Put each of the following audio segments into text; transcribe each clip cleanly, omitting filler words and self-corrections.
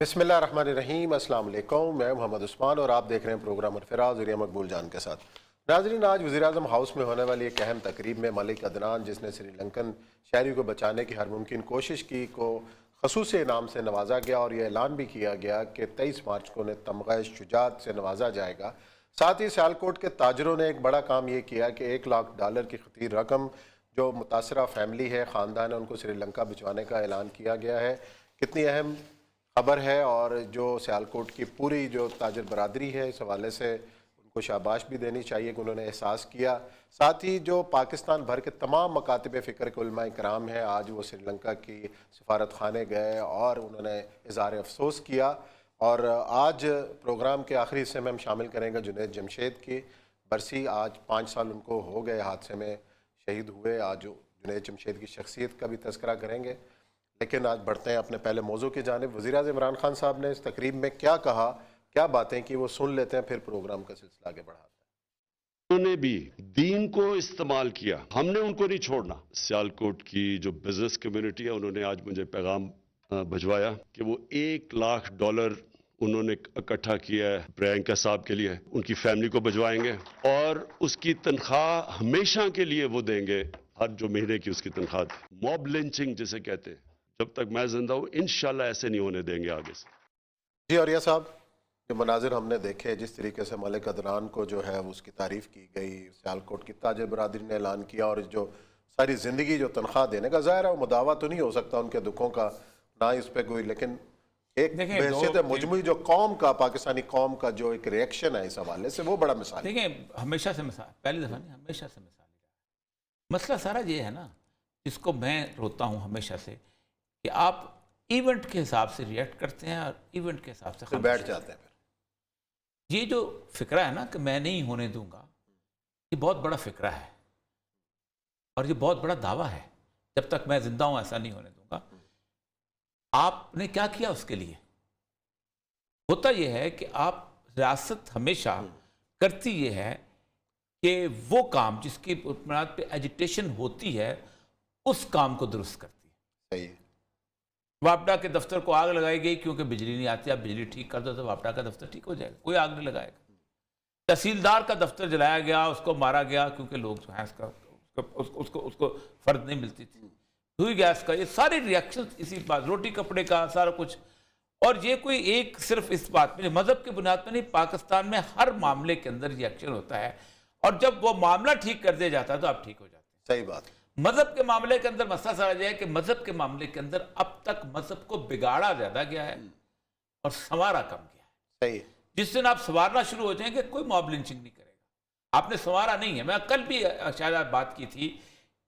बिस्मिल्लाहिर्रहमानिर्रहीम। अस्सलाम वालेकुम। मैं मोहम्मद उस्मान और आप देख रहे हैं प्रोग्राम अरफराज ज़रिया मकबूल जान के साथ। नाज़रीन, आज वज़ीर-ए-आज़म हाउस में होने वाली एक अहम तकरीब में मलिक अदनान, जिसने श्रीलंकन शहरी को बचाने की हर मुमकिन कोशिश की, को ख़ुसूसी इनाम से नवाजा गया और यह ऐलान भी किया गया कि 23 मार्च को उन्हें तमग़े शुजाअत से नवाजा जाएगा। साथ ही सियालकोट के ताजरों ने एक बड़ा काम ये किया कि $1 लाख की खतीर रकम जो मुतासरा फैमिली है, ख़ानदान है, उनको श्रीलंका भिजवाने का ऐलान किया गया है। कितनी अहम खबर है और जो सियालकोट की पूरी जो ताजर बरादरी है, इस हवाले से उनको शाबाश भी देनी चाहिए कि उन्होंने एहसास किया। साथ ही जो पाकिस्तान भर के तमाम मकातिब फ़िक्र के उलमा इकराम हैं, आज वो श्रीलंका की सफारत खाने गए और उन्होंने इज़हार अफसोस किया। और आज प्रोग्राम के आखिरी हिस्से में हम शामिल करेंगे जुनैद जमशेद की बरसी। आज 5 साल उनको हो गए, हादसे में शहीद हुए। आज जुनैद जमशेद की शख्सियत का भी तज़किरा करेंगे, लेकिन आज बढ़ते हैं अपने पहले मौजू की जानिब। वज़ीर-ए-आज़म इमरान खान साहब ने इस तकरीब में क्या कहा, क्या बातें की, वो सुन लेते हैं, फिर प्रोग्राम का सिलसिला आगे बढ़ाते हैं। उन्होंने भी दीन को इस्तेमाल किया, हमने उनको नहीं छोड़ना। सियालकोट की जो बिजनेस कम्युनिटी है, उन्होंने आज मुझे पैगाम भिजवाया कि वो $1 लाख उन्होंने इकट्ठा किया है प्रियंका साहब के लिए, उनकी फैमिली को भिजवाएंगे और उसकी तनख्वाह हमेशा के लिए वो देंगे। हर जो महीने की उसकी तनख्वाह, मॉब लिंचिंग जिसे कहते हैं, जब तक मैं जिंदा हूं इंशाल्लाह ऐसे नहीं होने देंगे आगे से। जी औरिया साहब, जो मनाजिर हमने देखे, जिस तरीके से मलिक अदनान को जो है उसकी तारीफ़ की गई, सियालकोट की ताजर बरादरी ने ऐलान किया और जो सारी ज़िंदगी जो तनख्वाह देने का, ज़ाहिर है वो मुदावा तो नहीं हो सकता उनके दुखों का, ना ही उस पर कोई, लेकिन एक हैसियत मजमूई जो कौम का, पाकिस्तानी कौम का जो एक रिएक्शन है इस हवाले से, वो बड़ा मिसाल है। देखिए, हमेशा से मिसाल, पहली दफ़ा नहीं, हमेशा से मिसाल। मसला सारा ये है ना, जिसको मैं रोता हूँ हमेशा से, कि आप इवेंट के हिसाब से रिएक्ट करते हैं और इवेंट के हिसाब से बैठ जाते हैं। ये जो फिक्रा है ना कि मैं नहीं होने दूंगा, ये बहुत बड़ा फिक्रा है और ये बहुत बड़ा दावा है। जब तक मैं जिंदा हूं ऐसा नहीं होने दूंगा। आपने क्या किया उसके लिए? होता यह है कि आप, रियासत हमेशा करती ये है कि वो काम जिसकी बुनियाद पे एजिटेशन होती है, उस काम को दुरुस्त करती है। सही है। वापडा के दफ्तर को आग लगाई गई क्योंकि बिजली नहीं आती, आप बिजली ठीक कर दो तो वापडा का दफ्तर ठीक हो जाएगा, कोई आग नहीं लगाएगा। तहसीलदार का दफ्तर जलाया गया, उसको मारा गया क्योंकि लोग जो है उसको फर्द नहीं मिलती थी। हुई गैस का, ये सारे रिएक्शन इसी बात, रोटी कपड़े का सारा कुछ। और ये कोई एक सिर्फ इस बात में, मजहब की बुनियाद पर नहीं, पाकिस्तान में हर मामले के अंदर रिएक्शन होता है और जब वो मामला ठीक कर दिया जाता है तो आप ठीक हो जाते हैं। सही बात। मजहब के मामले के अंदर मसला सारा यह है कि मजहब के मामले के अंदर अब तक मजहब को बिगाड़ा ज्यादा गया है और संवारा कम गया है। सही है। जिस दिन आप संवारना शुरू हो जाएंगे, कोई मॉब लिंचिंग नहीं करेगा। आपने संवारा नहीं है। मैं कल भी शायद बात की थी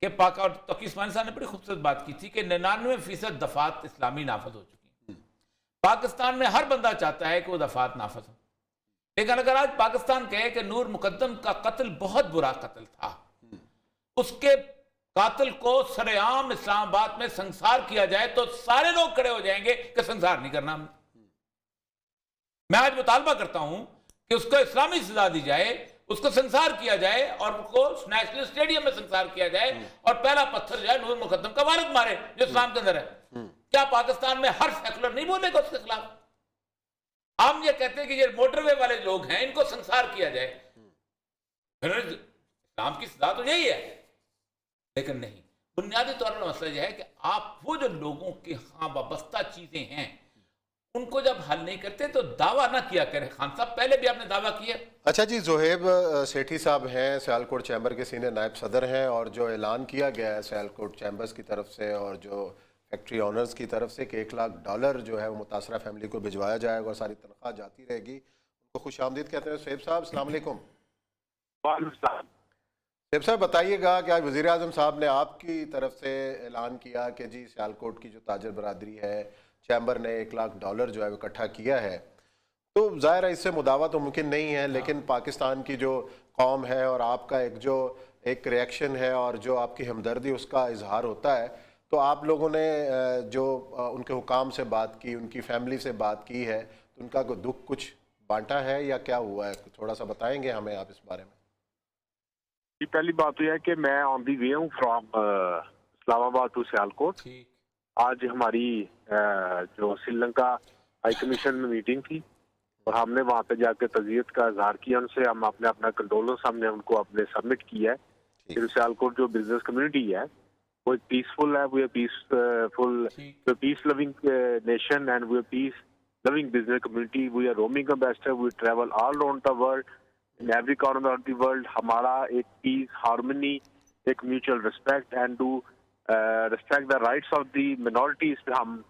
कि पाक और तकी उस्मानी साहब ने बड़ी खूबसूरत बात की थी कि 99% दफात इस्लामी नाफज हो चुकी हैं। पाकिस्तान में हर बंदा चाहता है कि वो दफात नाफज हो, लेकिन अगर आज पाकिस्तान कहे कि नूर मुकद्दम का कत्ल बहुत बुरा कत्ल था, उसके कातिल को सरेआम इस्लामाबाद में संसार किया जाए तो सारे लोग खड़े हो जाएंगे कि संसार नहीं करना। मैं आज मुतालबा करता हूं कि उसको इस्लामी सजा दी जाए, उसको संसार किया जाए और उसको नेशनल स्टेडियम में संसार किया जाए और पहला पत्थर जो है नूर मुकद्दम का वारिद मारे जो इस्लाम के अंदर है। क्या पाकिस्तान में हर सेकुलर नहीं बोलेगा उसके खिलाफ? हम ये कहते हैं कि ये मोटरवे वाले लोग हैं, इनको संसार किया जाए। इस्लाम की सजा तो यही है, लेकिन नहीं। बुनियादी तौर पर मसला यह है कि आप वो जो लोगों के हाँ वाबस्ता चीजें हैं उनको जब हल नहीं करते तो दावा ना किया करें। खान साहब, पहले भी आपने दावा किया। अच्छा जी, जोहेब सेठी साहब हैं, सियालकोट चैम्बर के सीनियर नायब सदर हैं, और जो ऐलान किया गया है सियालकोट चैम्बर्स की तरफ से और जो फैक्ट्री ऑनर्स की तरफ से कि $1 लाख जो है वो मुतासरा फैमिली को भिजवाया जाएगा और सारी तनख्वाह जाती रहेगी, उनको खुश आमदीद कहते हैं। सोहेब साहब, अस्सलाम वालेकुम। सोहेब साहब, बताइएगा कि आज वज़ीर-ए-आज़म साहब ने आपकी तरफ से ऐलान किया कि जी सियालकोट की जो ताजर बरादरी है, चैम्बर ने $1 लाख जो है वो इकट्ठा किया है, तो ज़ाहिर है इससे मुदावा तो मुमकिन नहीं है, लेकिन पाकिस्तान की जो कौम है और आपका एक रिएक्शन है और जो आपकी हमदर्दी उसका इजहार होता है, तो आप लोगों ने जो उनके हुकाम से बात की, उनकी फैमिली से बात की है, तो उनका दुख कुछ बांटा है या क्या हुआ है? थोड़ा सा बताएंगे हमें आप इस बारे में। पहली बात तो यह है कि मैं ऑन दी वे हूँ फ्रॉम इस्लामाबाद टू सियालकोट। आज हमारी जो श्रीलंका हाई कमीशन में मीटिंग थी और हमने वहाँ पे जाकर तज़ियत का इजहार किया उनसे, हम अपने अपना कंडोलेंस हमने उनको अपने सबमिट किया है। फिर सियालकोट जो बिजनेस कम्युनिटी है वो एक पीसफुल है, वो peaceful peace loving nation and वो peace loving business community. We are roaming ambassador, we travel all around the world, in every corner of the world. हमारा एक पीस, हार्मनी, एक mutual respect and to respect the rights of the minorities पे हम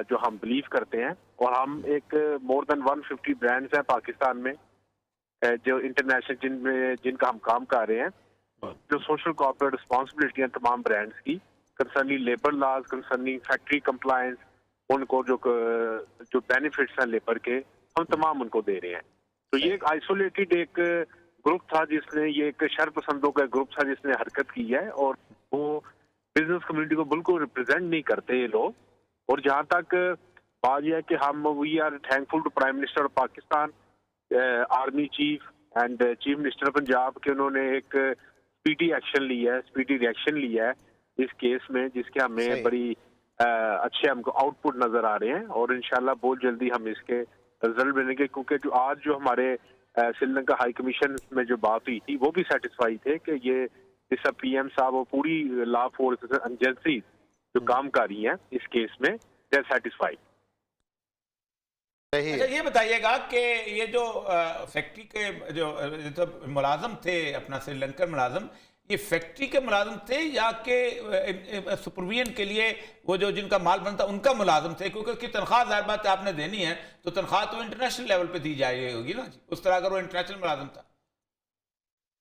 जो हम believe करते हैं। और हम एक मोर देन 150 ब्रांड्स हैं पाकिस्तान में जो इंटरनेशनल जिनका हम काम कर रहे हैं, जो सोशल कॉर्पोरेट रिस्पॉन्सिबिलिटी हैं तमाम ब्रांड्स की, concerning labour laws, concerning factory compliance, उनको जो बेनिफिट्स हैं लेबर के, हम तमाम उनको दे रहे हैं। तो ये एक आइसोलेटेड एक ग्रुप था जिसने, ये एक शरपसंदों का ग्रुप था जिसने हरकत की है और वो बिजनेस कम्युनिटी को बिल्कुल रिप्रेजेंट नहीं करते ये लोग। और जहाँ तक बात यह है कि हम we are thankful to prime minister of Pakistan, army chief and chief minister of Punjab के उन्होंने एक स्पीडी एक्शन लिया है, स्पीडी रिएक्शन लिया है इस केस में, जिसके हमें बड़ी अच्छे हमको आउटपुट नजर आ रहे हैं और इंशाल्लाह बहुत जल्दी हम इसके रिजल्ट मिलेंगे। क्योंकि जो आज जो हमारे श्रीलंका हाई कमीशन में जो बात हुई थी वो भी सेटिस्फाई थे कि ये इस पीएम साहब और पूरी लॉ फोर्स एजेंसी जो काम कर रही हैं इस केस में, दे आर सेटिस्फाइड। अच्छा ये बताइएगा कि ये जो फैक्ट्री के जो तो मुलाजम थे अपना श्रीलंकन मुलाजम, ये फैक्ट्री के मुलाजम थे या कि सुपरविजन के लिए वो जो जिनका माल बनता उनका मुलाजम थे? क्योंकि उसकी तनख्वाह ज़ाहिर बात है आपने देनी है तो तनख्वाह तो इंटरनेशनल लेवल पे दी जा रही होगी ना उस तरह अगर वो इंटरनेशनल मुलाजम था।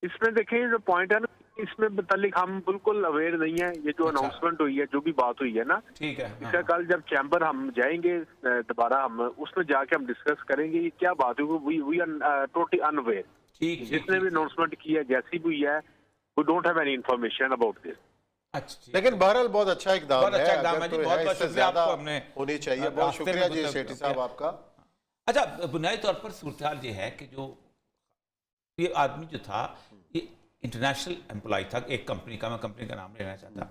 इसमें देखिए जो पॉइंट है ना, इसमें मुतालिक हम बिल्कुल अवेयर नहीं है। ये जो अनाउंसमेंट हुई है, जो भी बात हुई है ना, ठीक है, इसका कल जब चैम्बर हम जाएंगे दोबारा, हम उसमें जाके हम डिस्कस करेंगे ये क्या बात हुई। We are totally unaware. ठीक, जिसने भी अनाउंसमेंट की है, जैसी भी हुई है, we don't have any information about this. अच्छा, लेकिन बहरहाल बहुत अच्छा इकदाम है, जी, अगर बहुत तो बहुत है, इससे शुक्रिया ज्यादा आपको हमने होनी चाहिए। बहुत शुक्रिया जी सेठी साहब आपका। अच्छा, बुनियादी तौर पर सूरत हाल ये है कि जो ये आदमी जो था ये इंटरनेशनल एम्प्लॉय था एक कंपनी का, मैं कंपनी का नाम लेना चाहता,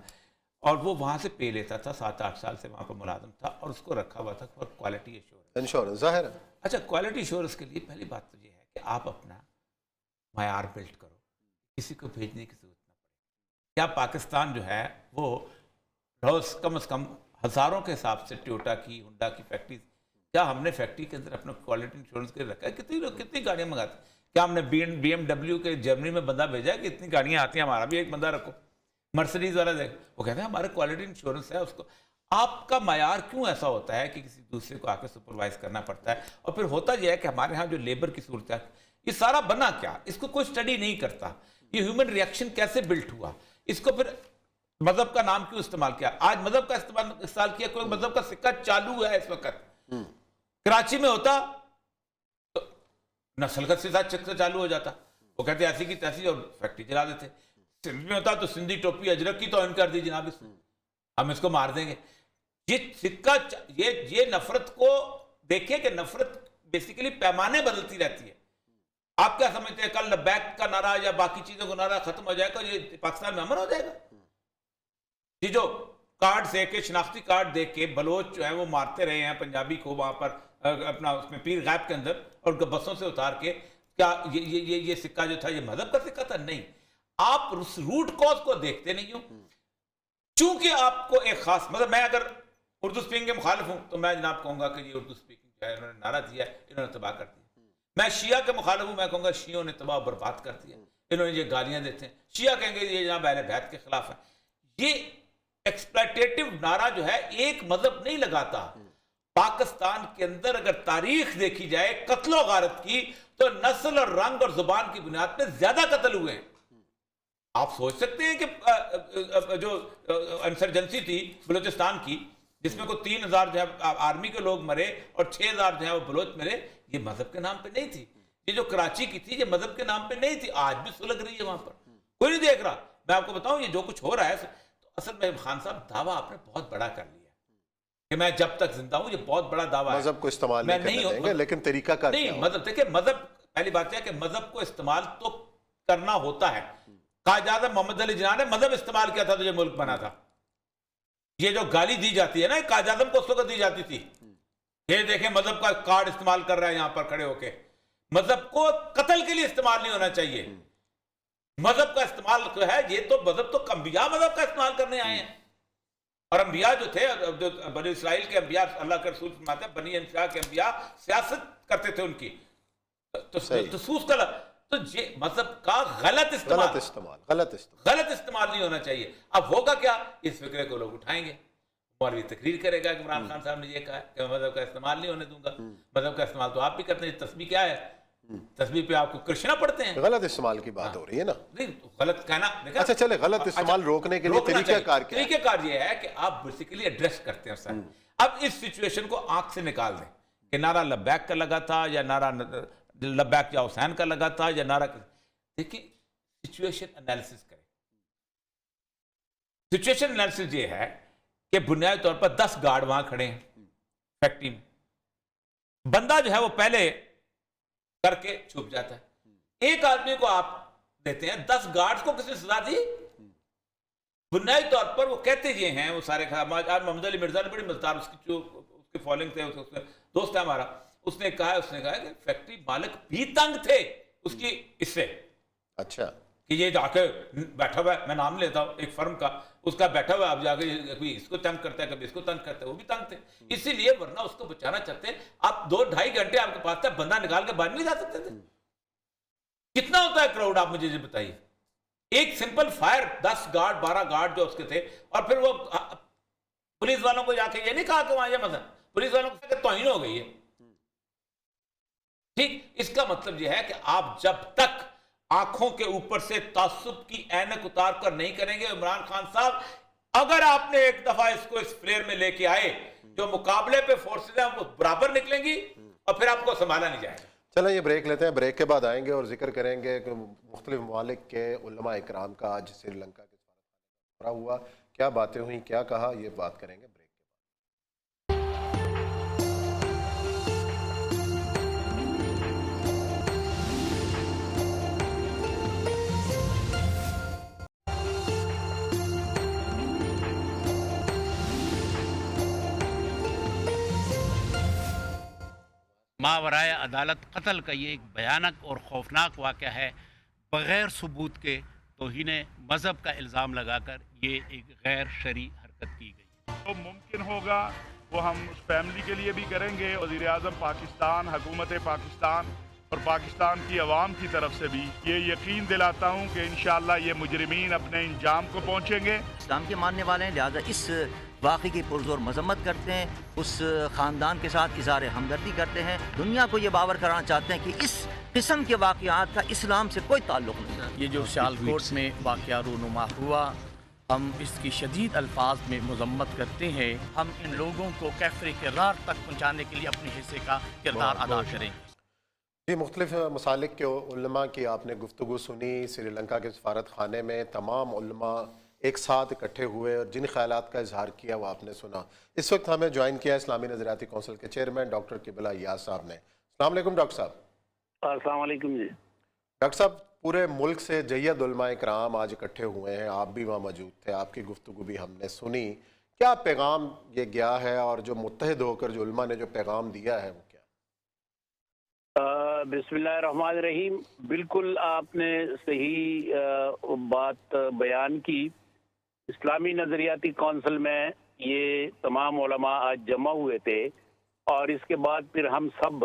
और वो वहाँ से पे लेता था, 7-8 साल से वहाँ पर मुलाजिम था और उसको रखा हुआ था फॉर क्वालिटी इंश्योरेंस। जाहिर है। अच्छा, क्वालिटी इंश्योरेंस के लिए पहली बात तो ये है कि आप अपना मायार बिल्ड करो, किसी को भेजने की जरूरत ना पड़े। क्या पाकिस्तान जो है वो रोज़ कम से कम हज़ारों के हिसाब से टोयोटा की, हुंडा की फैक्ट्री, क्या हमने फैक्ट्री के अंदर अपना क्वालिटी इंश्योरेंस के रखा है? कितनी लोग कितनी गाड़ियाँ मंगाते हैं? क्या हमने BMW के जर्मनी में बंदा भेजा है कि इतनी गाड़ियाँ आती हैं, हमारा भी एक बंदा रखो? मर्सिडीज वाला देख, वो कहते हैं हमारे क्वालिटी इंश्योरेंस है। उसको आपका मायार क्यों ऐसा होता है कि किसी दूसरे को आकर सुपरवाइज करना पड़ता है? और फिर होता यह है कि हमारे यहाँ जो लेबर की सूरत है, ये सारा बना क्या, इसको कोई स्टडी नहीं करता। ये ह्यूमन रिएक्शन कैसे बिल्ट हुआ, इसको फिर मजहब का नाम क्यों इस्तेमाल किया? आज मजहब का इस्तेमाल किया, कोई मजहब का सिक्का चालू है इस वक्त। कराची में होता तो नस्लगत से चक्कर चालू हो जाता, वो कहते ऐसी की तैसी और फैक्ट्री जला देते। सिंध में होता तो सिंधी टोपी अजरक की तो कर दी जनाब, हम इसको मार देंगे। ये सिक्का, ये नफरत को देखिए कि नफरत बेसिकली पैमाने बदलती रहती है। आप क्या समझते हैं कल लब्बैक का नारा या बाकी चीजों का नारा खत्म हो जाएगा, ये पाकिस्तान में अमन हो जाएगा? ये जो कार्ड से के शनाख्ती कार्ड देख के बलोच जो है वो मारते रहे हैं पंजाबी को वहां पर अपना उसमें पीर गायब के अंदर और बसों से उतार के, क्या ये सिक्का जो था ये मजहब का सिक्का था? नहीं, आप उस रूट कॉज को देखते नहीं हो। चूंकि आपको एक खास मतलब, मैं अगर उर्दू स्पीकिंग के मुखालिफ हूं तो मैं जनाब कहूंगा कि ये उर्दू स्पीकिंग जो है इन्होंने नारा दिया है, इन्होंने तबाह कर दिया। मैं शिया के मुखालिफ हूं, मैं कहूंगा शियों ने तबाह बर्बाद कर दिया, इन्होंने ये गालियां देते हैं। शिया कहेंगे ये जनाब अहले बैत के खिलाफ है। ये एक्सप्लॉयटेटिव नारा जो है एक मजहब नहीं लगाता। पाकिस्तान के अंदर अगर तारीख देखी जाए कत्लो गारत की, तो नस्ल और रंग और जुबान की बुनियाद पर ज्यादा कत्ल हुए हैं। आप सोच सकते हैं कि जो इंसर्जेंसी थी बलूचिस्तान की, जिसमें को 3000 जो है आर्मी के लोग मरे और 6000 जो है वो बलोच मरे, ये मजहब के नाम पे नहीं थी। ये जो कराची की थी ये मजहब के नाम पे नहीं थी। आज भी सुलग रही है वहां पर, कोई नहीं देख रहा। मैं आपको बताऊं ये जो कुछ हो रहा है, तो असल में खान साहब दावा आपने बहुत बड़ा कर लिया कि मैं जब तक जिंदा हूं, ये बहुत बड़ा दावा है। मजहब को इस्तेमाल नहीं करने देंगे, लेकिन तरीका का नहीं, मतलब देखिए मजहब, पहली बात है कि मजहब को इस्तेमाल तो करना होता है। कायद-ए-आज़म मोहम्मद अली जिन्ना ने मजहब इस्तेमाल किया था तो ये मुल्क बना था। ये जो गाली दी जाती है ना कायद-ए-आज़म को उस वक्त दी जाती थी یہ دیکھیں مذہب کا کارڈ استعمال کر رہا ہے یہاں پر کھڑے ہو کے. مذہب کو قتل کے لیے استعمال نہیں ہونا چاہیے. مذہب کا استعمال ہے یہ تو مذہب تو انبیاء مذہب کا استعمال کرنے آئے ہیں. اور انبیاء جو تھے جو بنی اسرائیل کے انبیاء اللہ کے رسول فرماتے ہیں بنی اسرائیل کے انبیاء سیاست کرتے تھے ان کی تسوس کا تو یہ مذہب کا غلط استعمال نہیں ہونا چاہیے. اب ہوگا کیا اس فکرے کو لوگ اٹھائیں گے. مولوی تقریر کرے گا کہ عمران خان صاحب نے یہ کہا کہ میں مذہب کا استعمال نہیں ہونے دوں گا. مذہب کا استعمال تو آپ بھی کرتے ہیں. تسبیح کیا ہے؟ تسبیح پہ آپ کو کرشنا پڑھتے ہیں. غلط استعمال کی بات ہو رئی ہے نا. نہیں غلط کہنا. اچھا چلے غلط استعمال روکنے کے لیے طریقہ کار کیا ہے؟ طریقہ کار یہ ہے کہ آپ بیسیکلی ایڈریس کرتے ہیں سر. اب اس سچویشن کو آنکھ سے نکال دیں کہ نعرہ لبیک کا لگا تھا یا نعرہ لبیک یا حسین کا لگا تھا یا نعرہ. دیکھیں سچویشن انالیسس کریں. سچویشن انالیسس یہ ہے کہ بنیادی طور پر 10 گارڈ وہاں کھڑے ہیں فیکٹری میں. بندہ جو ہے وہ پہلے کر کے چھپ جاتا ہے. ایک آدمی کو آپ دیتے ہیں 10 گارڈز کو کسی نے سزا دی. بنیادی طور پر وہ کہتے یہ ہیں وہ سارے محمد علی مرزا نے بڑی مزدار اس کی فالوئنگ تھے دوست ہے ہمارا. اس نے کہا کہ فیکٹری مالک بھی تنگ تھے اس کی اس سے. اچھا کہ یہ جا کے بیٹھا ہوا ہے میں نام لیتا ہوں ایک فرم کا اس کا بیٹھا ہوا ہے اب جا کے کبھی اس کو تنگ کرتا ہے کبھی اس کو تنگ کرتا ہے. وہ بھی تنگ تھے اسی لیے ورنہ اس کو بچانا چاہتے ہیں. آپ 2-2.5 گھنٹے آپ کے پاس تھا بندہ نکال کے باہر نہیں جا سکتے تھے. کتنا ہوتا ہے کراؤڈ آپ مجھے بتائیے. ایک سمپل فائر 10 گارڈ 12 گارڈ جو اس کے تھے اور پھر وہ پولیس والوں کو جا کے یہ نہیں کہا کہ وہاں یہ مذہب پولیس والوں کو توہین ہو گئی ہے. ٹھیک اس کا مطلب یہ ہے کہ آپ جب تک آنکھوں کے اوپر سے تعصب کی اینک اتار کر نہیں کریں گے. عمران خان صاحب اگر آپ نے ایک دفعہ اس کو اس فلیر میں لے کے آئے جو مقابلے پہ فورسز ہیں وہ برابر نکلیں گی اور پھر آپ کو سنبھالا نہیں جائے گا. چلیں یہ بریک لیتے ہیں. بریک کے بعد آئیں گے اور ذکر کریں گے کہ مختلف ممالک کے علماء اکرام کا آج سری لنکا کے سفارتخانے میں ہوا. کیا باتیں ہوئیں کیا کہا یہ بات کریں گے بریک کے بعد. ماورائے عدالت قتل کا یہ ایک بھیانک اور خوفناک واقعہ ہے. بغیر ثبوت کے توہین مذہب کا الزام لگا کر یہ ایک غیر شرعی حرکت کی گئی. تو ممکن ہوگا وہ ہم اس فیملی کے لیے بھی کریں گے. وزیر اعظم پاکستان حکومت پاکستان اور پاکستان کی عوام کی طرف سے بھی یہ یقین دلاتا ہوں کہ انشاءاللہ یہ مجرمین اپنے انجام کو پہنچیں گے. اسلام کے ماننے والے ہیں لہذا اس واقعے کی پرزور مذمت کرتے ہیں. اس خاندان کے ساتھ اظہار ہمدردی کرتے ہیں. دنیا کو یہ باور کرانا چاہتے ہیں کہ اس قسم کے واقعات کا اسلام سے کوئی تعلق نہیں. یہ جو سیالکوٹ میں واقعہ رونما ہوا ہم اس کی شدید الفاظ میں مذمت کرتے ہیں. ہم ان لوگوں کو کیفر کرار تک پہنچانے کے لیے اپنے حصے کا کردار ادا کریں. جی مختلف مسالک کے علماء کی آپ نے گفتگو سنی. سری لنکا کے سفارت خانے میں تمام علماء ایک ساتھ اکٹھے ہوئے اور جن خیالات کا اظہار کیا وہ آپ نے سنا. اس وقت ہمیں جوائن کیا اسلامی نظریاتی کونسل کے چیئرمین ڈاکٹر قبلہ ایاز صاحب نے. السلام علیکم ڈاکٹر صاحب. السلام علیکم جی. ڈاکٹر صاحب پورے ملک سے جید علماء کرام آج اکٹھے ہوئے ہیں. آپ بھی وہاں موجود تھے. آپ کی گفتگو بھی ہم نے سنی. کیا پیغام یہ گیا ہے اور جو متحد ہو کر جو علماء نے جو پیغام دیا ہے وہ کیا؟ بسم اللہ الرحمن الرحیم. بالکل آپ نے صحیح بات بیان کی. اسلامی نظریاتی کونسل میں یہ تمام علماء آج جمع ہوئے تھے اور اس کے بعد پھر ہم سب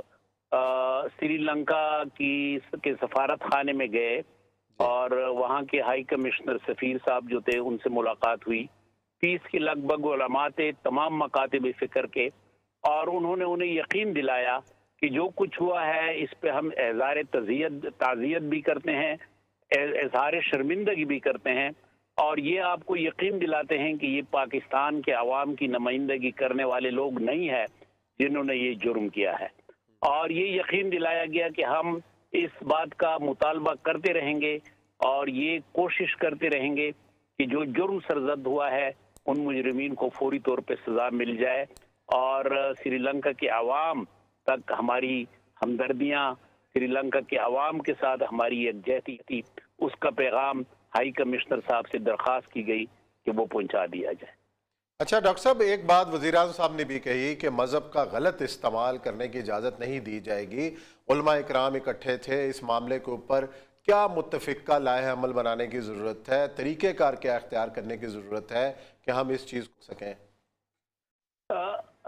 سری لنکا کے سفارت خانے میں گئے اور وہاں کے ہائی کمشنر سفیر صاحب جو تھے ان سے ملاقات ہوئی. 30 کے لگ بھگ علماء تھے تمام مکاتب فکر کے اور انہوں نے انہیں یقین دلایا کہ جو کچھ ہوا ہے اس پہ ہم اظہار تعزیت بھی کرتے ہیں, اظہار شرمندگی بھی کرتے ہیں اور یہ آپ کو یقین دلاتے ہیں کہ یہ پاکستان کے عوام کی نمائندگی کرنے والے لوگ نہیں ہیں جنہوں نے یہ جرم کیا ہے. اور یہ یقین دلایا گیا کہ ہم اس بات کا مطالبہ کرتے رہیں گے اور یہ کوشش کرتے رہیں گے کہ جو جرم سرزد ہوا ہے ان مجرمین کو فوری طور پہ سزا مل جائے اور سری لنکا کے عوام تک ہماری ہمدردیاں, سری لنکا کے عوام کے ساتھ ہماری یکجہتی تھی, اس کا پیغام ہائی کمشنر صاحب سے درخواست کی گئی کہ وہ پہنچا دیا جائے. अच्छा डॉक्टर साहब, एक बात वज़ीर आज़म साहब ने भी कही कि मज़हब का गलत इस्तेमाल करने की इजाज़त नहीं दी जाएगी। उलमा इकराम इकट्ठे थे, इस मामले के ऊपर क्या मुत्तफ़िका लाए अमल बनाने की ज़रूरत है, तरीक़ेकार क्या इख्तियार करने की ज़रूरत है कि हम इस चीज़ को सकें?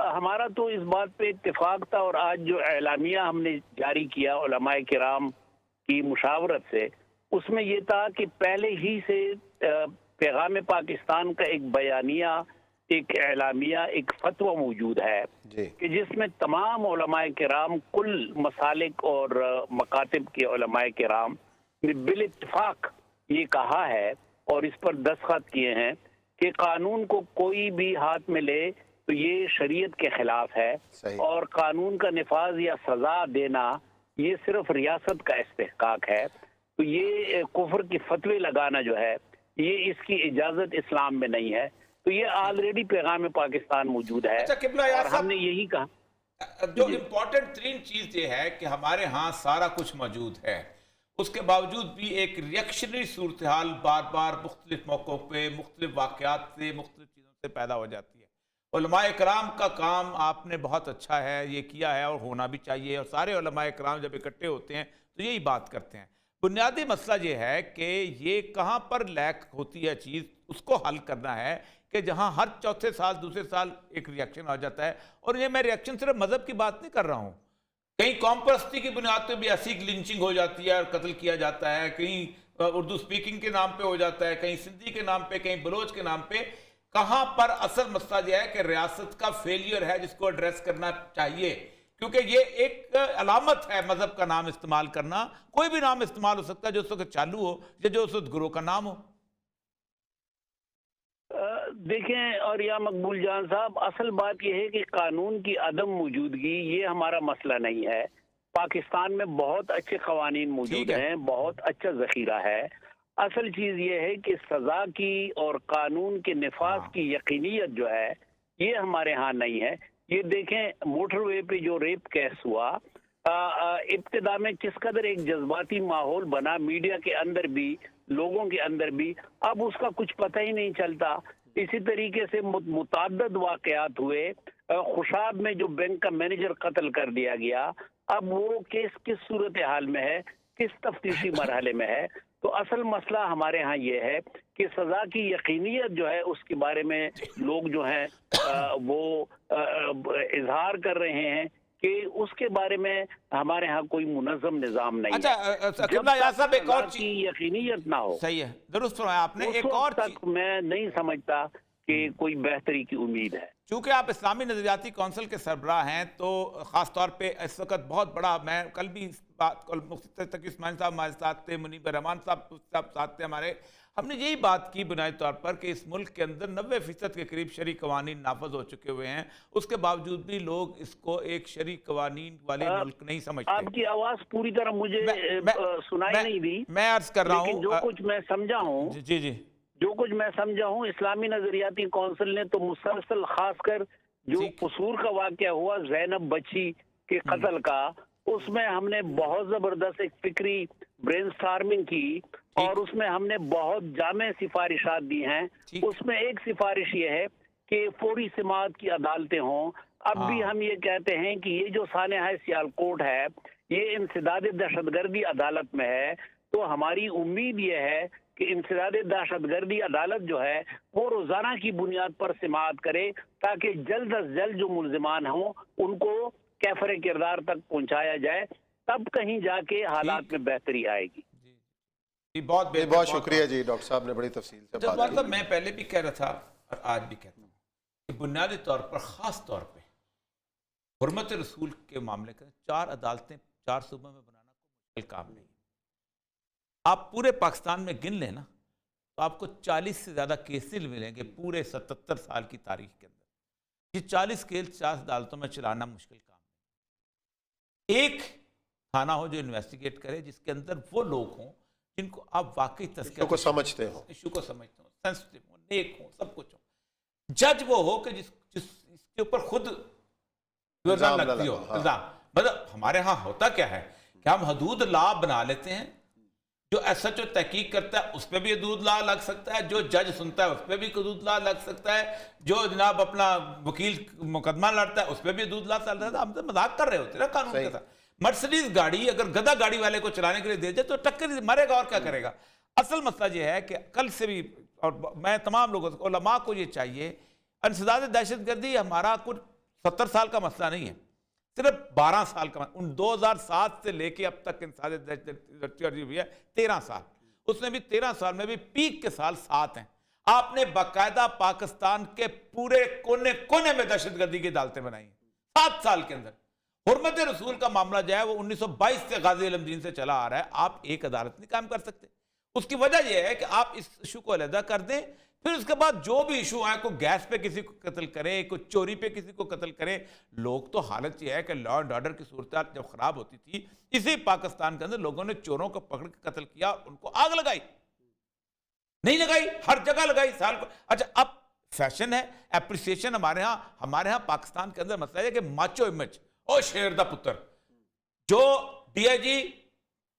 हमारा तो इस बात पे इत्तेफाक था, और आज जो एलामिया हमने जारी किया उलमाए किराम की मुशावरत से, उसमें ये था कि पहले ही से पैगाम पाकिस्तान का एक बयानिया, एक एलामिया, एक फतवा मौजूद है कि जिसमें तमाम उलमाए किराम, कुल मसालिक और मकातिब के उलमाए किराम ने बिल इत्तिफाक ये कहा है और इस पर दस्तखत किए हैं कि कानून को कोई भी हाथ में ले तो ये शरीयत के खिलाफ है, और कानून का निफाज या सजा देना ये सिर्फ रियासत का इस्तेहकाक है। तो ये कुफ्र की फतवे लगाना जो है, ये इसकी इजाजत इस्लाम में नहीं है। तो ये ऑलरेडी पैगाम पाकिस्तान मौजूद है। अच्छा, और हमने यही कहा, जो इम्पोर्टेंट तीन चीज ये है कि हमारे यहाँ सारा कुछ मौजूद है, उसके बावजूद भी एक रिएक्शनरी सूरत हाल बार बार मुख्तलिफ मौक़ों पे, मुख्तलिफ वाक़यात से, मुख्तलिफ चीज़ों से पैदा हो जाती है। उलमाए किराम का काम आपने बहुत अच्छा है, ये किया है और होना भी चाहिए, और सारे उलमाए किराम जब इकट्ठे होते हैं तो यही बात करते हैं। बुनियादी मसला ये है कि ये कहाँ पर लैक होती है चीज़, उसको हल करना है कि जहाँ हर चौथे साल दूसरे साल एक रिएक्शन आ जाता है। और ये मैं रिएक्शन सिर्फ मज़हब की बात नहीं कर रहा हूँ, कहीं कौम परस्ती की बुनियाद पर भी ऐसी लिंचिंग हो जाती है और कत्ल किया जाता है, कहीं उर्दू स्पीकिंग के नाम पे हो जाता है, कहीं सिंधी के नाम पे, कहीं बलोच के नाम पे। कहाँ पर असल मसला यह है कि रियासत का फेलियर है जिसको एड्रेस करना चाहिए, क्योंकि ये एक अलामत है मजहब का नाम इस्तेमाल करना। कोई भी नाम इस्तेमाल हो सकता है जो उस वक्त चालू हो या जो उस वक्त गुरु का नाम हो। देखें और या मकबूल जान साहब, असल बात यह है कि कानून की अदम मौजूदगी ये हमारा मसला नहीं है। पाकिस्तान में बहुत अच्छे कवानीन मौजूद हैं, बहुत अच्छा जखीरा है। असल चीज ये है कि सजा की और कानून के निफाज की यकीनियत जो है ये हमारे यहाँ नहीं है। ये देखें मोटरवे पे जो रेप केस हुआ, इब्तिदा में किस कदर एक जज्बाती माहौल बना, मीडिया के अंदर भी, लोगों के अंदर भी, अब उसका कुछ पता ही नहीं चलता। इसी तरीके से मुतअद्दिद वाक़यात हुए। खुशाब में जो बैंक का मैनेजर कत्ल कर दिया गया, अब वो केस किस सूरत हाल में है, किस तफ्तीशी मरहले में है। तो असल मसला हमारे यहाँ ये है कि सजा की यकीनियत जो है उसके बारे में लोग जो हैं वो इजहार कर रहे हैं कि उसके बारे में हमारे यहाँ कोई मुनज़्ज़म निज़ाम नहीं है। अच्छा, एक और की यकीनियत ना हो, सही है, दुरुस्त फरमाया आपने। एक और तक मैं नहीं समझता कि कोई बेहतरी की उम्मीद है। चूँकि आप इस्लामी नज़रियाती कौंसिल के सरबराह हैं, तो ख़ास तौर पे इस वक्त बहुत बड़ा, मैं कल भी इस बात, मुफ्ती तकी उस्मानी साहब हमारे साथ थे, मुनीब रहमान साहब साथ थे हमारे, हमने यही बात की बुनियादी तौर पर कि इस मुल्क के अंदर 90% के करीब शरई कवानीन नाफज हो चुके हुए हैं, उसके बावजूद भी लोग इसको एक शरई कवानीन वाले मुल्क नहीं समझते। आपकी आवाज़ पूरी तरह मुझे सुनाई नहीं दी। मैं अर्ज कर रहा हूँ, जो कुछ मैं समझा हूँ, जी, जो कुछ मैं समझा हूँ, इस्लामी नजरियाती कौंसिल ने तो मुसलसल खासकर जो कसूर का वाक़या हुआ ज़ैनब बच्ची के कत्ल का, उसमें हमने बहुत जबरदस्त एक फिक्री ब्रेनस्टॉर्मिंग की और उसमें हमने बहुत जामे सिफारिशात दी हैं। उसमें एक सिफारिश ये है कि फौरी समाअत की अदालतें हों। अब भी हम ये कहते हैं कि ये जो सानेहा सियालकोट है ये इंसदाद दहशतगर्दी अदालत में है, तो हमारी उम्मीद ये है कि इंसदाद दहशतगर्दी अदालत जो है वो रोजाना की बुनियाद पर समाअत करे, ताकि जल्द अज जल्द जो मुल्जिमान हों उनको कैफर किरदार तक पहुंचाया जाए, तब कहीं जाके हालात में बेहतरी आएगी। बहुत शुक्रिया जी, डॉक्टर साहब ने बड़ी तफसील से बात की। मैं पहले भी कह रहा था और आज भी कहता हूँ कि बुनियादी तौर पर, ख़ास तौर पर हुर्मत रसूल के मामले का 4 अदालतें 4 सूबों में बनाना कोई मुश्किल काम नहीं। आप पूरे पाकिस्तान में गिन लेना तो आपको 40 से ज़्यादा केसेस मिलेंगे पूरे 77 साल की तारीख के अंदर। ये 40 केस 4 अदालतों में चलाना मुश्किल काम नहीं। एक थाना हो जो इन्वेस्टिगेट करे, जिसके अंदर वो लोग हों जिनको आप वाकई तस्करी को समझते हो, इशू को समझते हो, सेंसिटिव हो, नेक हो, सब कुछ हो। जज वो हो कि जिसके ऊपर खुद लगती हो। मतलब हमारे यहाँ होता क्या है कि हम हदूद ला बना लेते हैं, جو ایس ایچ او تحقیق کرتا ہے اس پہ بھی حدود لا لگ سکتا ہے, جو جج سنتا ہے اس پہ بھی حدود لا لگ سکتا ہے, جو جناب اپنا وکیل مقدمہ لڑتا ہے اس پہ بھی حدود لا لگ سکتا ہے. ہم تو مذاق کر رہے ہوتے ہیں نا قانون کے ساتھ. مرسڈیز گاڑی اگر گدھا گاڑی والے کو چلانے کے لیے دے جائے تو ٹکر مرے گا اور کیا کرے گا. اصل مسئلہ یہ ہے کہ کل سے بھی, اور میں تمام لوگوں کو, علماء کو یہ چاہیے, انسداد دہشت گردی ہمارا کچھ 70 سال کا مسئلہ نہیں ہے, صرف 12 سال کا. ان 2007 سے لے کے اب تک انسداد دہشت گردی ہوئی ہے 13 سال. اس میں بھی 13 سال میں بھی پیک کے سال 7 ہیں. آپ نے باقاعدہ پاکستان کے پورے کونے کونے میں دہشت گردی کی عدالتیں بنائی ہیں 7 سال کے اندر. حرمت رسول کا معاملہ جو ہے وہ 1922 سے غازی علم دین سے چلا آ رہا ہے. آپ ایک عدالت نہیں قائم کر سکتے. اس کی وجہ یہ ہے کہ آپ اس ایشو کو علیحدہ کر دیں, پھر اس کے بعد جو بھی ایشو آئے, کوئی گیس پہ کسی کو قتل کرے, کوئی چوری پہ کسی کو قتل کرے. لوگ تو حالت یہ ہے کہ لا اینڈ آرڈر کی صورتحال جب خراب ہوتی تھی اسی پاکستان کے اندر لوگوں نے چوروں کو پکڑ کے قتل کیا اور ان کو آگ لگائی. نہیں لگائی, ہر جگہ لگائی سال کو. اچھا اب فیشن ہے, اپریسیشن ہمارے ہاں پاکستان کے اندر مسئلہ ہے کہ ماچو امیج, او شیر دا پتر, جو ڈی آئی جی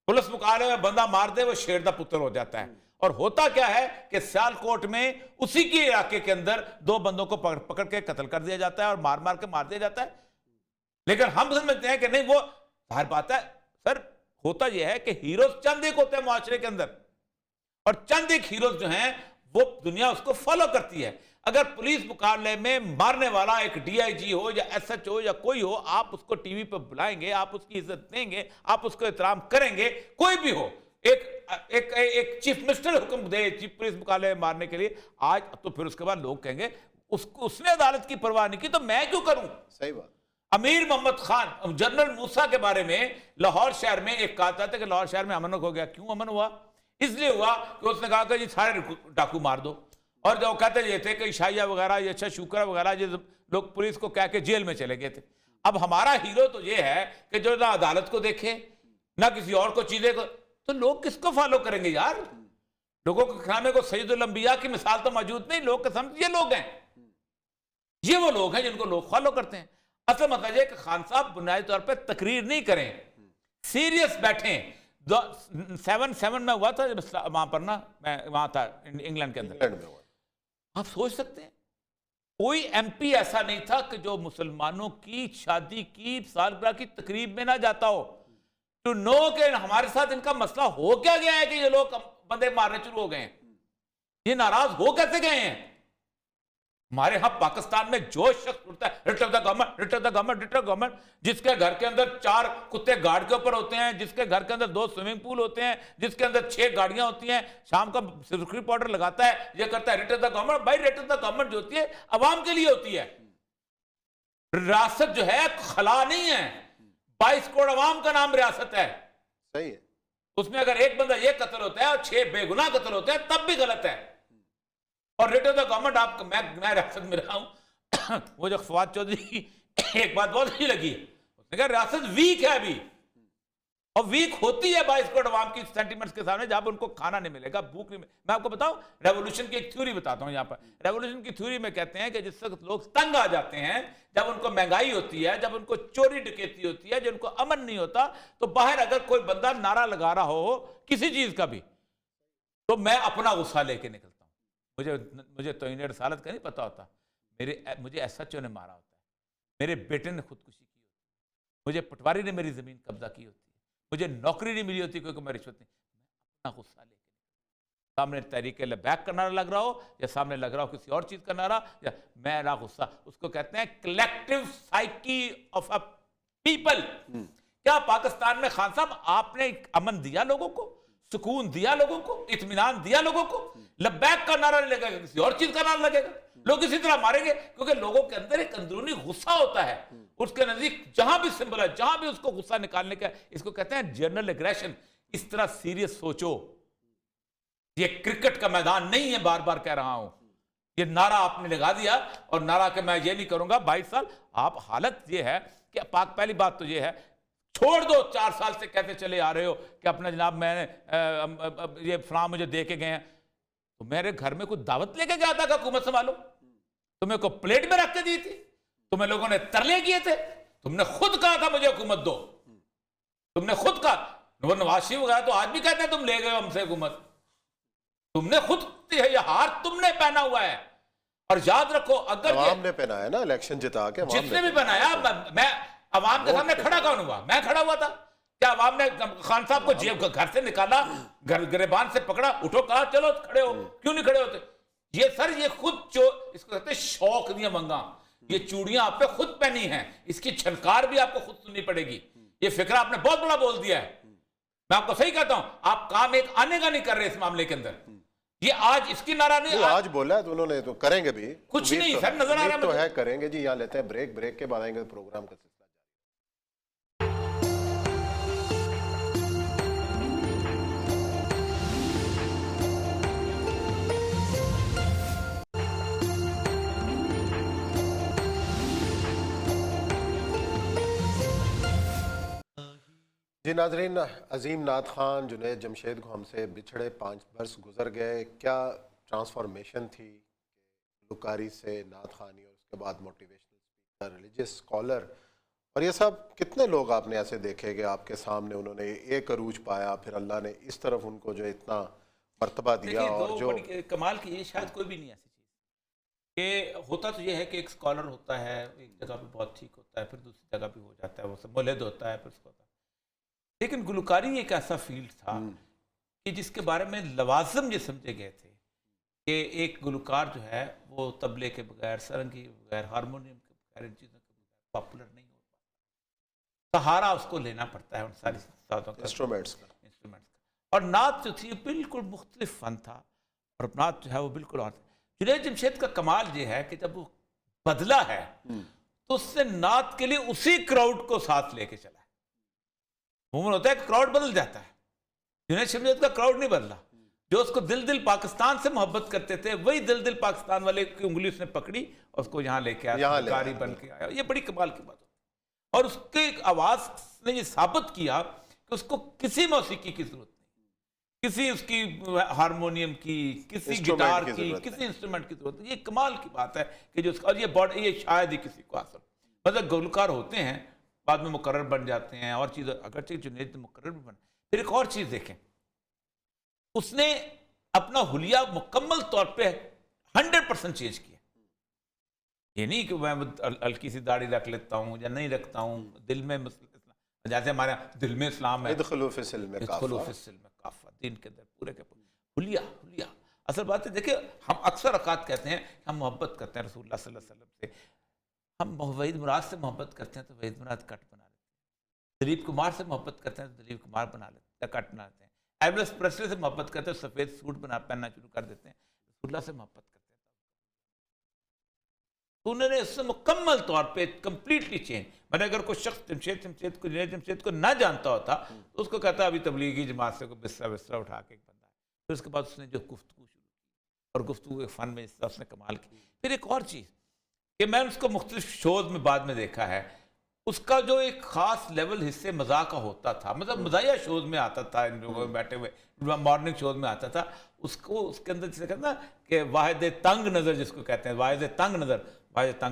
پولیس مقابلے میں بندہ مار دے وہ شیر دا پتر ہو جاتا ہے. اور ہوتا کیا ہے کہ سیالکوٹ میں اسی کے علاقے کے اندر 2 بندوں کو پکڑ کے قتل کر دیا جاتا ہے اور مار کے مار دیا جاتا ہے. لیکن ہم سمجھتے ہیں کہ نہیں, وہ ظاہر بات ہے سر, ہوتا یہ ہے کہ ہیروز چند ایک ہوتے ہیں معاشرے کے اندر, اور چند ایک ہیروز جو ہیں وہ دنیا اس کو فالو کرتی ہے. اگر پولیس مقابلے میں مارنے والا ایک ڈی آئی جی ہو یا ایس ایچ او یا کوئی ہو, آپ اس کو ٹی وی پہ بلائیں گے, آپ اس کی عزت دیں گے, آپ اس کو احترام کریں گے, کوئی بھی ہو. ایک چیف منسٹر حکم دے چیف پولیس مقابلے میں مارنے کے لیے آج, تو پھر اس کے بعد لوگ کہیں گے اس نے عدالت کی پرواہ نہیں کی تو میں کیوں کروں. صحیح بات. امیر محمد خان, جنرل موسیٰ کے بارے میں لاہور شہر میں ایک کہا تھا کہ لاہور شہر میں امن ہو گیا. کیوں امن ہوا؟ اس لیے ہوا کہ اس نے کہا کہ جی سارے ڈاکو مار دو. اور جو کہتے یہ تھے کہ عشائیہ وغیرہ, یہ اچھا شکر وغیرہ, یہ لوگ پولیس کو کہہ کے جیل میں چلے گئے تھے. اب ہمارا ہیرو تو یہ ہے کہ جو نہ عدالت کو دیکھے نہ کسی اور کو چیزیں کو, تو لوگ کس کو فالو کریں گے یار؟ لوگوں کے خانے کو سید الانبیاء کی مثال تو موجود نہیں. لوگ کے سمجھ یہ لوگ ہیں, یہ وہ لوگ ہیں جن کو لوگ فالو کرتے ہیں. اصل مطلب یہ کہ خان صاحب بنیادی طور پہ تقریر نہیں کریں, سیریس بیٹھیں. 7/7 میں ہوا تھا وہاں پر نا, میں وہاں تھا انگلینڈ کے اندر. آپ سوچ سکتے ہیں کوئی ایم پی ایسا نہیں تھا کہ جو مسلمانوں کی شادی کی سالگرہ کی تقریب میں نہ جاتا ہو. تو نو کہ ہمارے ساتھ ان کا مسئلہ ہو کیا گیا ہے کہ یہ لوگ بندے مارنے شروع ہو گئے ہیں, یہ ناراض ہو کیسے گئے ہیں. ہمارے ہاں پاکستان میں جو شخص اٹھتا ہے rate of the government, rate of the government, rate of government, جس کے گھر کے اندر 4 کتے گارڈ کے اوپر ہوتے ہیں, جس کے گھر کے اندر 2 سوئمنگ پول ہوتے ہیں, جس کے اندر 6 گاڑیاں ہوتی ہیں, شام کا سرخی پاؤڈر لگاتا ہے, یہ کرتا ہے ریٹ آف دا گورنمنٹ. بھائی ریٹ آف دا گورنمنٹ جو ہوتی ہے عوام کے لیے ہوتی ہے. ریاست جو ہے خلا نہیں ہے, 22 کروڑ عوام کا نام ریاست ہے. صحیح ہے. اس میں اگر ایک بندہ یہ قتل ہوتا ہے اور 6 بے گناہ قتل ہوتے ہیں تب بھی غلط ہے. اور ریٹ آف دا گورنمنٹ, آپ میں ریاست میں رہا ہوں, وہ جو فواد چودھری ایک بات بہت اچھی لگی, اس نے کہا ریاست ویک ہے ابھی, اور ویک ہوتی ہے 22 کروڑ عوام کی سینٹیمنٹس کے سامنے جب ان کو کھانا نہیں ملے گا, بھوک نہیں ملے. میں آپ کو بتاؤں ریولوشن کی ایک تھیوری بتاتا ہوں یہاں پر. ریولوشن کی تھیوری میں کہتے ہیں کہ جس وقت لوگ تنگ آ جاتے ہیں, جب ان کو مہنگائی ہوتی ہے, جب ان کو چوری ڈکیتی ہوتی ہے, جب ان کو امن نہیں ہوتا, تو باہر اگر کوئی بندہ نعرہ لگا رہا ہو کسی چیز کا بھی, تو میں اپنا غصہ لے کے نکلتا ہوں. مجھے توہین رسالت کا نہیں پتا ہوتا, مجھے ایس ایچ او نے مارا ہوتا ہے, میرے بیٹے نے خودکشی کی ہوتی ہے, مجھے پٹواری نے میری زمین قبضہ کی ہوتی ہے, مجھے نوکری نہیں ملی ہوتی کیونکہ میں رشوت نہیں. میں اپنا غصہ لے کے سامنے تحریک لبیک کا نعرہ لگ رہا ہو یا سامنے لگ رہا ہو کسی اور چیز کا نعرہ, یا میرا غصہ, اس کو کہتے ہیں collective psyche of a people. کیا پاکستان میں خان صاحب آپ نے امن دیا لوگوں کو, سکون دیا لوگوں کو, اطمینان دیا لوگوں کو؟ لبیک کا نعرہ نہیں لگے گا, کسی اور چیز کا نعرہ لگے گا, لوگ اسی طرح ماریں گے, کیونکہ لوگوں کے اندر ایک اندرونی غصہ ہوتا ہے. اس کے نزدیک جہاں بھی سمبل ہے, جہاں بھی اس کو غصہ نکالنے کا, اس کو کہتے ہیں جنرل ایگریشن. اس طرح سیریس سوچو, یہ کرکٹ کا میدان نہیں ہے, بار بار کہہ رہا ہوں. یہ نعرہ آپ نے لگا دیا, اور نعرہ کہ میں یہ نہیں کروں گا 22 سال. آپ حالت یہ ہے کہ پہلی بات تو یہ ہے, چھوڑ دو 4 سال سے کہتے چلے آ رہے ہو کہ اپنا جناب میں نے یہ فلاں مجھے دے کے گئے ہیں. تو میرے گھر میں کوئی دعوت لے کے گیا تھا کہ حکومت سنبھالو؟ تمہیں کو پلیٹ میں رکھ کے دی تھی؟ تمہیں لوگوں نے ترلے کیے تھے؟ تم نے خود کہا تھا مجھے حکومت دو, تم نے خود کہا. وہ نواز شریف وغیرہ تو آج بھی کہتے ہیں تم لے گئے ہو ہم سے حکومت، تم نے خود یہ ہار تم نے پہنا ہوا ہے. اور یاد رکھو اگر عوام نے پہنا ہے نا الیکشن جتا کے، جس نے بھی بنایا، میں عوام کے سامنے کھڑا کون ہوا؟ میں کھڑا ہوا تھا. کیا عوام نے خان صاحب کو جیب گھر سے نکالا، گریبان سے پکڑا، اٹھو، کہا چلو کھڑے ہو؟ کیوں نہیں کھڑے ہوتے؟ یہ سر یہ خود اس کو کہتے ہیں شوق دیا منگا، یہ چوڑیاں آپ پہ خود پہنی ہیں، اس کی چھنکار بھی آپ کو خود سننی پڑے گی. یہ فکرہ آپ نے بہت بڑا بول دیا ہے. میں آپ کو صحیح کہتا ہوں، آپ کام ایک آنے کا نہیں کر رہے اس معاملے کے اندر. یہ آج اس کی نعرہ نہیں، آج بولا ہے تو انہوں نے تو کریں گے بھی کچھ نہیں سر نظر آ رہا تو ہے، کریں گے جی. یہاں لیتے ہیں بریک، بریک کے بعد آئیں گے پروگرام کا سلسلہ. جی ناظرین، عظیم نعت خان جنید جمشید کو ہم سے بچھڑے 5 برس گزر گئے. کیا ٹرانسفارمیشن تھی گلوکاری سے نعت خوانی، اور اس کے بعد موٹیویشنل اسپیکر، ریلیجیس اسکالر، اور یہ سب کتنے لوگ آپ نے ایسے دیکھے کہ آپ کے سامنے انہوں نے ایک عروج پایا، پھر اللہ نے اس طرف ان کو جو اتنا مرتبہ دیا. اور جو کمال کی یہ شاید کوئی بھی نہیں ایسی چیز کہ ہوتا تو یہ ہے کہ ایک اسکالر ہوتا ہے ایک جگہ پہ بہت ٹھیک ہوتا ہے، پھر دوسری جگہ پہ ہو جاتا ہے، وہ سب مولد ہوتا ہے، پھر اس کو ہوتا ہے. لیکن گلوکاری ایک ایسا فیلڈ تھا کہ جس کے بارے میں لوازم یہ سمجھے گئے تھے کہ ایک گلوکار جو ہے وہ طبلے کے بغیر، سرنگی کے بغیر، ہارمونیم کے بغیر، ان چیزوں کے بغیر پاپولر نہیں ہو پاتا. سہارا اس کو لینا پڑتا ہے ان ساری سازوں کا، انسٹرومنٹس کا. اور نعت جو تھی بالکل مختلف فن تھا، اور نعت جو ہے وہ بالکل اور. جنید جمشید کا کمال یہ ہے کہ جب وہ بدلا ہے تو اس سے نعت کے لیے اسی کراؤڈ کو ساتھ لے کے چلا ہے. عموماً ہوتا ہے کہ کراؤڈ بدل جاتا ہے، جنید جمشید کا کراؤڈ نہیں بدلا. جو اس کو دل پاکستان سے محبت کرتے تھے وہی دل پاکستان والے کی انگلی اس نے پکڑی اور اس کو یہاں لے کے آیا، گلوکاری بن کے آیا. یہ بڑی کمال کی بات ہوتی ہے. اور اس کے آواز نے یہ ثابت کیا کہ اس کو کسی موسیقی کی ضرورت نہیں، کسی اس کی ہارمونیم کی، کسی گٹار کی، کسی انسٹرومنٹ کی ضرورت نہیں. یہ کمال کی بات ہے کہ جو اور یہ شاید ہی کسی کو حاصل. مطلب گلوکار ہوتے ہیں بعد میں مقرر بن جاتے ہیں اور چیزیں، اگرچہ جنید مقرر بھی بن. پھر ایک اور چیز دیکھیں، اس نے اپنا حلیہ مکمل طور پہ 100% چینج کیا. یہ نہیں کہ میں ہلکی سی داڑھی رکھ لیتا ہوں یا نہیں رکھتا ہوں، دل میں جیسے ہمارے دل میں اسلام ہے، ادخلوا فی السلم کافہ، دین کے اندر پورے کے پورے حلیہ. اصل بات ہے دیکھیں، ہم اکثر اوقات کہتے ہیں ہم محبت کرتے ہیں رسول اللہ صلی اللہ علیہ وسلم سے، ہم وحید مراد سے محبت کرتے ہیں تو وحید مراد کٹ بنا لیتے ہیں. دلیپ کمار سے محبت کرتے ہیں تو دلیپ کمار بنا لیتے ہیں، کٹ بنا لیتے ہیں. ایلوس پریسلے سے محبت کرتے ہیں سفید سوٹ پہننا شروع کر دیتے ہیں. رسول اللہ سے محبت کرتے ہیں تو انہوں نے اس سے مکمل طور پہ کمپلیٹلی چینج. میں نے اگر کوئی شخص جنید جمشید کو نہ جانتا ہوتا تو اس کو کہتا ابھی تبلیغی جماعت سے کوئی بستر اٹھا کے ایک بندہ ہے. پھر اس کے بعد اس نے جو گفتگو شروع کی اور گفتگو کے فن میں اس طرح اس نے کمال کی. پھر ایک اور چیز کہ میں نے اس کو مختلف شوز میں بعد میں دیکھا ہے، اس کا جو ایک خاص لیول حصے مزاح کا ہوتا تھا، مطلب مزاحیہ شوز میں آتا تھا، ان لوگوں میں بیٹھے ہوئے مارننگ شوز میں آتا تھا. اس کو اس کے اندر جسے کہتے ہیں نا کہ واحد تنگ نظر جس کو کہتے ہیں، واحد تنگ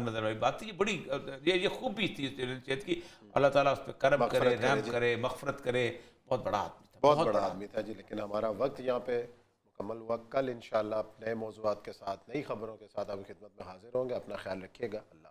نظر والی بات تھی. یہ بڑی یہ خوبی تھی جنید کی. اللہ تعالیٰ اس پہ کرم کرے، رحم کرے، مغفرت کرے. بہت بڑا آدمی تھا، بہت بڑا آدمی تھا جی. لیکن ہمارا وقت یہاں پہ مکمل ہوا. کل انشاءاللہ نئے موضوعات کے ساتھ، نئی خبروں کے ساتھ آپ کی خدمت میں حاضر ہوں گے. اپنا خیال رکھیے گا. اللہ